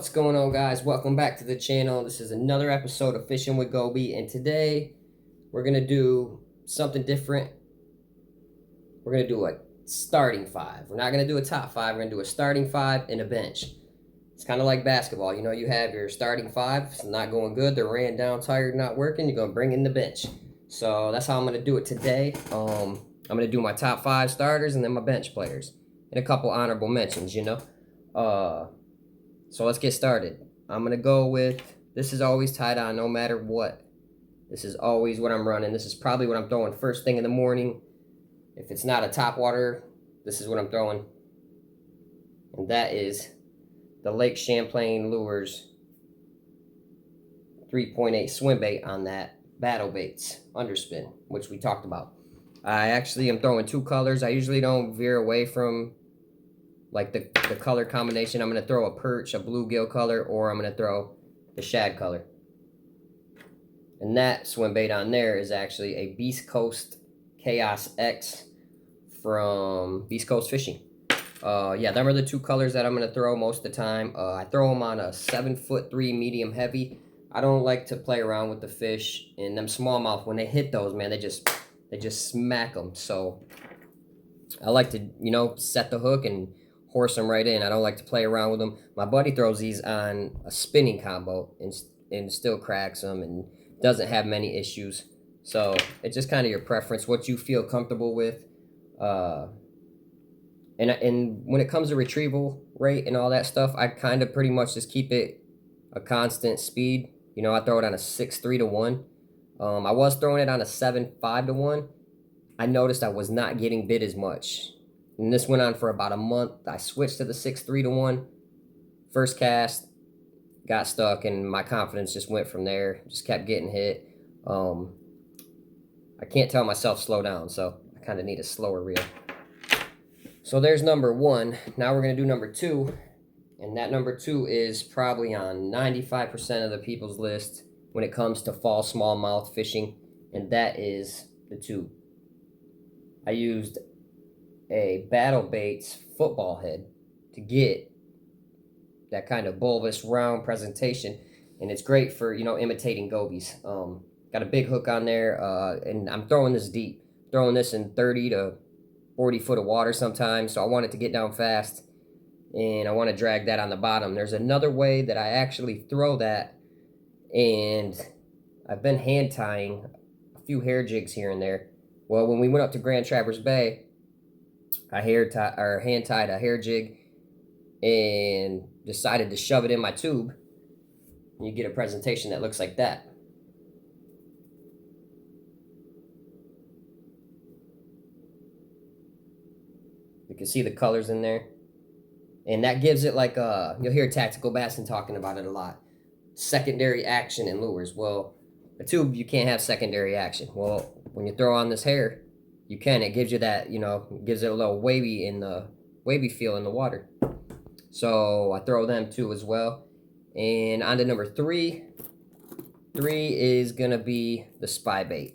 What's going on, guys? Welcome back to the channel. This is another episode of Fishing with Goby, and today we're gonna do something different. We're gonna do a starting five. We're not gonna do a top five. We're gonna do a starting five and a bench. It's kind of like basketball. You know, you have your starting five. It's not going good. They're ran down, tired, not working. You're gonna bring in the bench. So that's how I'm gonna do it today. I'm gonna do my top five starters and then my bench players and a couple honorable mentions. So let's get started. I'm going to go with, this is always tied on no matter what. This is always what I'm running. This is probably what I'm throwing first thing in the morning. If it's not a top water, this is what I'm throwing. And that is the Lake Champlain Lures 3.8 swim bait on that battlebaits underspin, which we talked about. I actually am throwing two colors. I usually don't veer away from like the color combination. I'm going to throw a perch, a bluegill color, or I'm going to throw the shad color. And that swim bait on there is actually a Beast Coast Chaos X from Beast Coast Fishing. Yeah, them are the two colors that I'm going to throw most of the time. I throw them on a 7'3" medium heavy. I don't like to play around with the fish. And them smallmouth, when they hit those, man, they just smack them. So I like to, set the hook and horse them right in. I don't like to play around with them. My buddy throws these on a spinning combo and still cracks them and doesn't have many issues. So it's just kind of your preference, what you feel comfortable with. And when it comes to retrieval rate and all that stuff, I kind of pretty much just keep it a constant speed. I throw it on a 6.3 to 1. I was throwing it on a 7.5 to 1. I noticed I was not getting bit as much. And this went on for about a month. I switched to the 6.3 to 1. First cast, got stuck, and my confidence just went from there. Just kept getting hit. I can't tell myself slow down, so I kind of need a slower reel. So there's number one. Now we're going to do number two. And that number two is probably on 95% of the people's list when it comes to fall smallmouth fishing. And that is the tube. I used a battlebaits football head to get that kind of bulbous round presentation, and it's great for imitating gobies. Got a big hook on there, and I'm throwing this deep, throwing this in 30 to 40 foot of water sometimes, so I want it to get down fast, and I want to drag that on the bottom. There's another way that I actually throw that, and I've been hand tying a few hair jigs here and there. Well, when we went up to Grand Traverse Bay, I hand tied a hair jig and decided to shove it in my tube. And you get a presentation that looks like that. You can see the colors in there. And that gives it like you'll hear Tactical Bassin talking about it a lot. Secondary action in lures. Well, a tube, you can't have secondary action. Well, when you throw on this hair, you can. It gives you that, gives it a little wavy feel in the water. So I throw them too as well. And on to number three. Three is going to be the spy bait.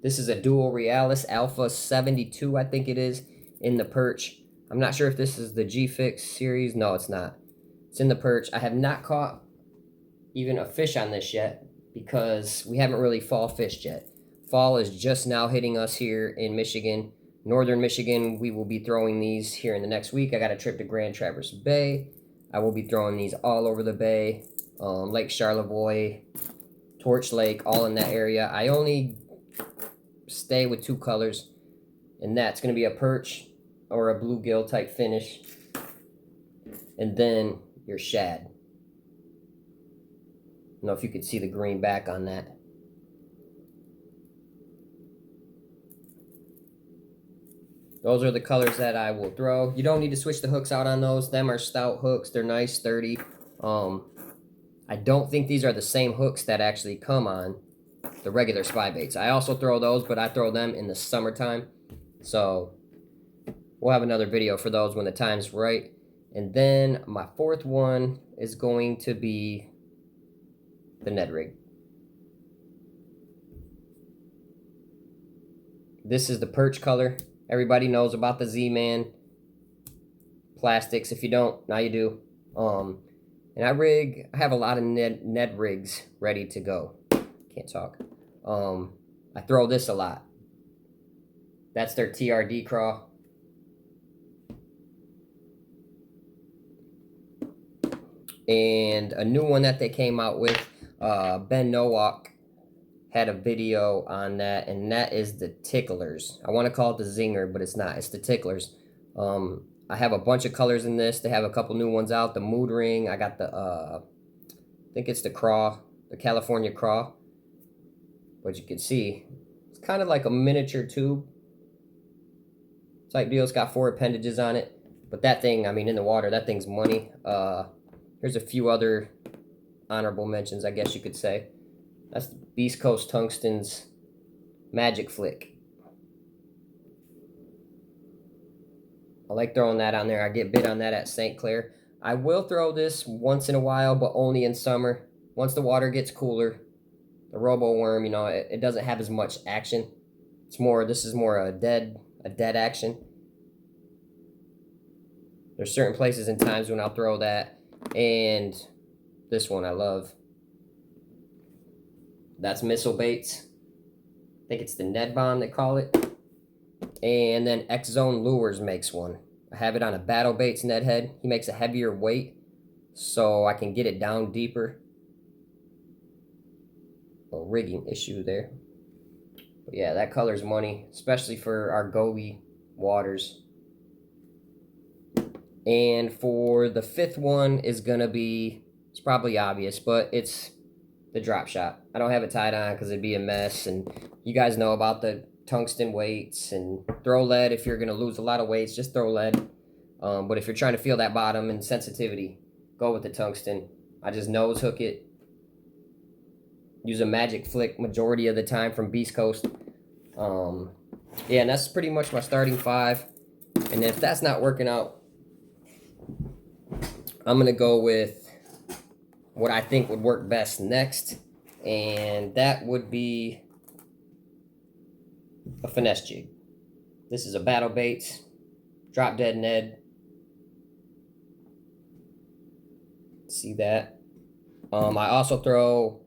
This is a Dual Realis Alpha 72, I think it is, in the perch. I'm not sure if this is the G-Fix series. No, it's not. It's in the perch. I have not caught even a fish on this yet because we haven't really fall fished yet. Fall is just now hitting us here in Michigan. Northern Michigan, we will be throwing these here in the next week. I got a trip to Grand Traverse Bay. I will be throwing these all over the bay. Lake Charlevoix, Torch Lake, all in that area. I only stay with two colors, and that's going to be a perch or a bluegill type finish. And then your shad. I don't know if you could see the green back on that. Those are the colors that I will throw. You don't need to switch the hooks out on those. Them are stout hooks. They're nice, sturdy. I don't think these are the same hooks that actually come on the regular spy baits. I also throw those, but I throw them in the summertime. So we'll have another video for those when the time's right. And then my fourth one is going to be the nedrig. This is the perch color. Everybody knows about the Z-Man. plastics. If you don't, now you do. And I have a lot of Ned rigs ready to go. Can't talk. I throw this a lot. That's their TRD craw. And a new one that they came out with, Ben Nowak had a video on that, and that is the ticklers. I want to call it the zinger, but it's not. It's the ticklers. I have a bunch of colors in this. They have a couple new ones out. The mood ring. I got the I think it's the craw, the California craw. But you can see it's kind of like a miniature tube type deal. It's got 4 appendages on it. But that thing, I mean, in the water, that thing's money. Here's a few other honorable mentions, I guess you could say. That's the Beast Coast Tungsten's Magic Flick. I like throwing that on there. I get bit on that at St. Clair. I will throw this once in a while, but only in summer. Once the water gets cooler, the robo worm, you know, it doesn't have as much action. This is more a dead action. There's certain places and times when I'll throw that. And this one I love. That's Missile Baits. I think it's the Ned Bomb they call it. And then X Zone Lures makes one. I have it on a Battlebaits Ned head. He makes a heavier weight, so I can get it down deeper. A rigging issue there. But yeah, that color's money, especially for our goby waters. And for the 5th one is gonna be, it's probably obvious, but it's the drop shot. I don't have it tied on because it'd be a mess, and you guys know about the tungsten weights, and throw lead. If you're gonna lose a lot of weights, just throw lead. But if you're trying to feel that bottom and sensitivity, go with the tungsten. I just nose hook it. Use a Magic Flick majority of the time from Beast Coast. Yeah, and that's pretty much my starting 5. And if that's not working out, I'm gonna go with what I think would work best next, and that would be a finesse jig. This is a Battlebaits drop dead Ned. See that? I also throw.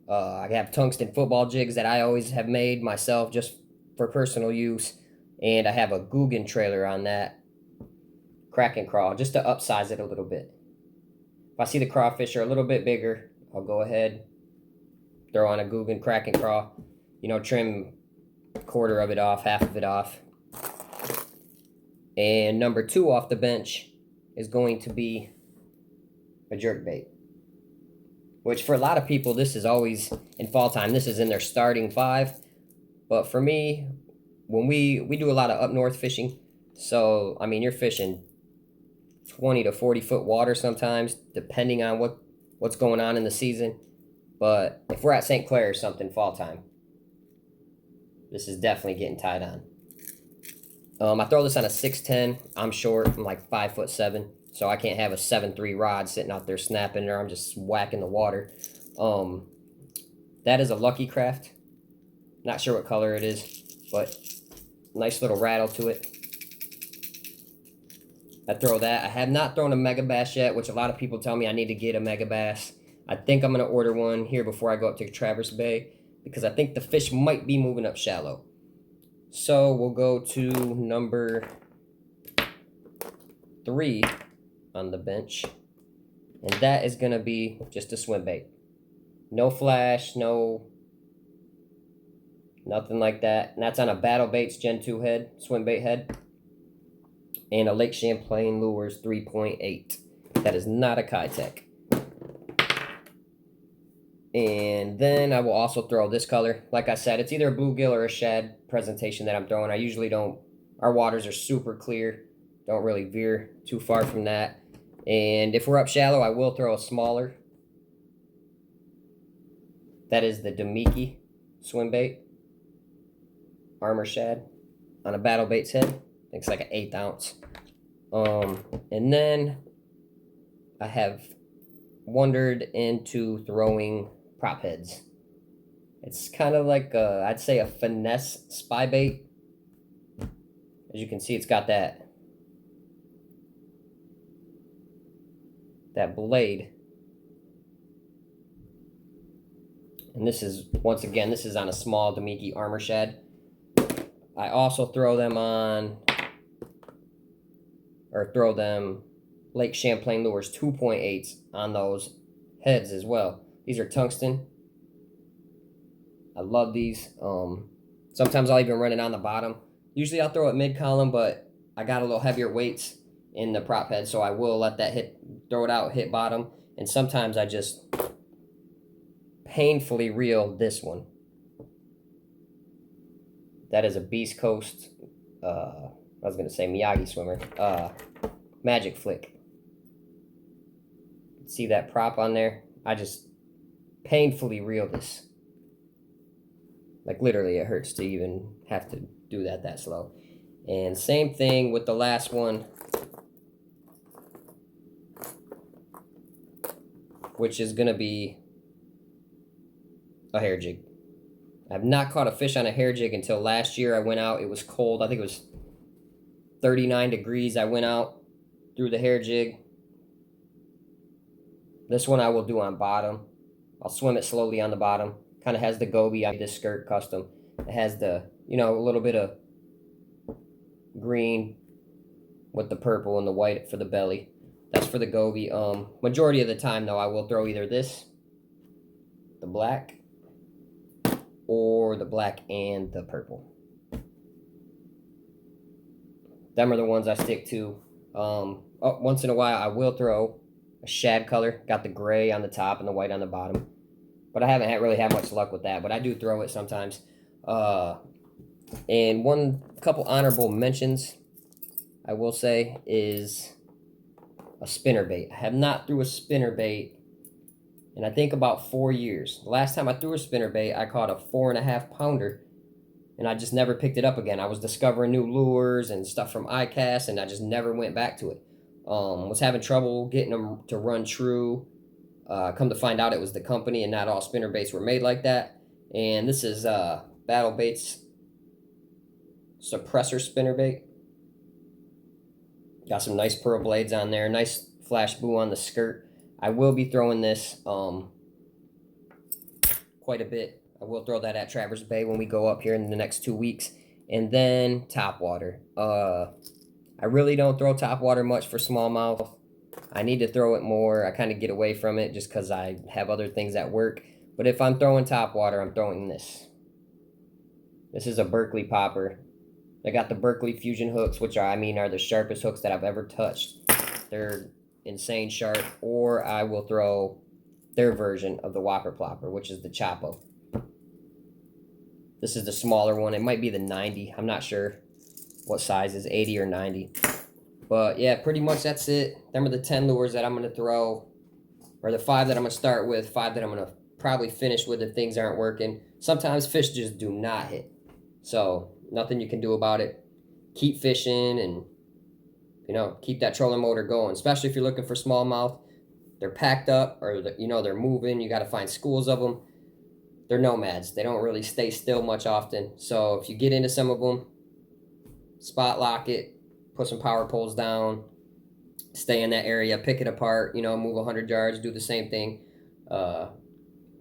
I have tungsten football jigs that I always have made myself just for personal use, and I have a Guggen trailer on that Kraken craw just to upsize it a little bit. If I see the crawfish are a little bit bigger, I'll go ahead, throw on a Guggen Kraken craw, you know, trim a quarter of it off, half of it off. And number 2 off the bench is going to be a jerkbait, which for a lot of people, this is always in fall time. This is in their starting 5. But for me, when we do a lot of up north fishing, so, I mean, you're fishing 20 to 40 foot water sometimes, depending on what's going on in the season. But if we're at St. Clair or something, fall time, this is definitely getting tied on. I throw this on a 6'10". I'm short. I'm like 5'7", so I can't have a 7'3" rod sitting out there snapping, or I'm just whacking the water. That is a Lucky Craft. Not sure what color it is, but nice little rattle to it. I throw that. I have not thrown a Mega Bass yet, which a lot of people tell me I need to get a Mega Bass. I think I'm going to order one here before I go up to Traverse Bay, because I think the fish might be moving up shallow. So we'll go to number 3 on the bench, and that is going to be just a swim bait. No flash, nothing like that. And that's on a Battlebaits Gen 2 head, swim bait head, and a Lake Champlain Lures 3.8. That is not a Kitech. And then I will also throw this color. Like I said, it's either a bluegill or a shad presentation that I'm throwing. I usually don't, our waters are super clear. Don't really veer too far from that. And if we're up shallow, I will throw a smaller. That is the Demiki swim bait. Armor shad on a Battlebaits head. I think it's like an 1/8 ounce. And then I have wandered into throwing prop heads. It's kind of like I'd say a finesse spy bait. As you can see, it's got that that blade. And this is, once again, this is on a small Damiki armor shad. I also throw them on, or throw them Lake Champlain lures 2.8s on those heads as well. These are tungsten. I love these. Sometimes I'll even run it on the bottom. Usually I'll throw it mid-column, but I got a little heavier weights in the prop head, so I will let that throw it out, hit bottom. And sometimes I just painfully reel this one. That is a Beast Coast, I was going to say Miyagi swimmer, Magic Flick. See that prop on there? I just painfully reel this. Like literally it hurts to even have to do that slow. And same thing with the last one, which is going to be a hair jig. I've not caught a fish on a hair jig until last year. I went out, it was cold. I think it was 39 degrees. I went out, threw the hair jig. This one I will do on bottom. I'll swim it slowly on the bottom. Kind of has the goby. I made this skirt custom. It has the, you know, a little bit of green with the purple and the white for the belly. That's for the goby. Majority of the time, though, I will throw either this, the black, or the black and the purple. Them are the ones I stick to. Once in a while, I will throw a shad color. Got the gray on the top and the white on the bottom. But I haven't really had much luck with that. But I do throw it sometimes. And couple honorable mentions, I will say, is a spinnerbait. I have not threw a spinnerbait in I think about 4 years. The last time I threw a spinnerbait, I caught a 4.5 pounder, and I just never picked it up again. I was discovering new lures and stuff from iCast, and I just never went back to it. Was having trouble getting them to run true. Come to find out, it was the company, and not all spinnerbaits were made like that. And this is Battlebaits suppressor spinnerbait. Got some nice pearl blades on there, nice flash boo on the skirt. I will be throwing this quite a bit. I will throw that at Traverse Bay when we go up here in the next 2 weeks. And then topwater. I really don't throw topwater much for smallmouth. I need to throw it more. I kind of get away from it just because I have other things at work. But if I'm throwing topwater, I'm throwing this. This is a Berkeley popper. They got the Berkeley Fusion hooks, which are the sharpest hooks that I've ever touched. They're insane sharp. Or I will throw their version of the Whopper Plopper, which is the Chapo. This is the smaller one. It might be the 90. I'm not sure what size is, 80 or 90. But yeah, pretty much that's it. Them are the 10 lures that I'm going to throw, or the 5 that I'm going to start with, 5 that I'm going to probably finish with if things aren't working. Sometimes fish just do not hit. So nothing you can do about it. Keep fishing and, keep that trolling motor going, especially if you're looking for smallmouth. They're packed up, or, they're moving. You got to find schools of them. They're nomads. They don't really stay still much often. So if you get into some of them, spot lock it, put some power poles down, stay in that area, pick it apart, move 100 yards, do the same thing. But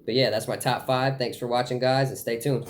yeah, that's my top 5. Thanks for watching, guys, and stay tuned.